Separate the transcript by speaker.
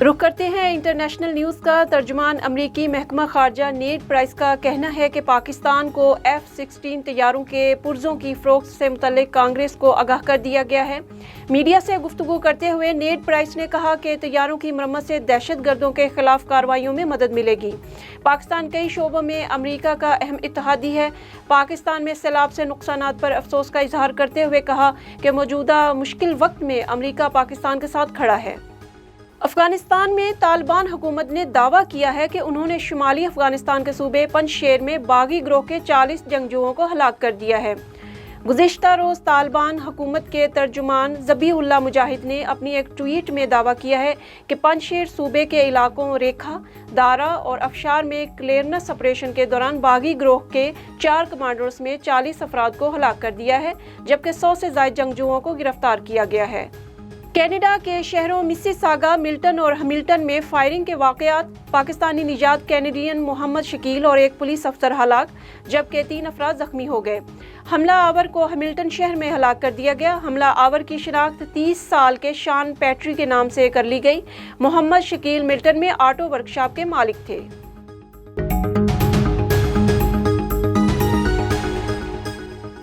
Speaker 1: रुख करते हैं इंटरनेशनल न्यूज़ का। तर्जुमान अमरीकी महकमा खारजा नेड प्राइस का कहना है कि पाकिस्तान को F-16 तैयारों के पुर्जों की फ़रोख्त से मुतल्लिक कांग्रेस को आगाह कर दिया गया है। मीडिया से गुफ्तगू करते हुए नेड प्राइस ने कहा कि तैयारों की मरम्मत से दहशत गर्दों के खिलाफ कार्रवाइयों में मदद मिलेगी। पाकिस्तान कई शोबों में अमरीका का अहम इत्तेहादी है। पाकिस्तान में सैलाब से नुकसानात पर अफसोस का इजहार करते हुए कहा कि मौजूदा मुश्किल वक्त में अमरीका पाकिस्तान के साथ खड़ा है। अफगानिस्तान में तालिबान हुकूमत ने दावा किया है कि उन्होंने शुमाली अफगानिस्तान के सूबे पंजशेर में बागी गिरोह के 40 जंगजुओं को हलाक कर दिया है। गुज़िश्ता रोज़ तालिबान हुकूमत के तर्जुमान ज़बीहुल्लाह मुजाहिद ने अपनी एक ट्वीट में दावा किया है कि पंजशेर सूबे के इलाकों रेखा, दारा और अफशार में क्लियरेंस ऑपरेशन के दौरान बागी गिरोह के 4 कमांडर्स में 40 अफराद को हलाक कर दिया है, जबकि 100 से ज़ायद जंगजुओं को गिरफ्तार किया गया है। कनाडा के शहरों मिसिसागा, मिल्टन और हैमिल्टन में फायरिंग के वाक़यात, पाकिस्तानी निजात कैनेडियन मोहम्मद शकील और एक पुलिस अफसर हलाक, जबकि 3 अफराद जख्मी हो गए। हमला आवर को हैमिल्टन शहर में हलाक कर दिया गया। हमला आवर की शिनाख्त 30 साल के शान पैट्री के नाम से कर ली गई। मोहम्मद शकील मिल्टन में ऑटो वर्कशॉप के मालिक थे।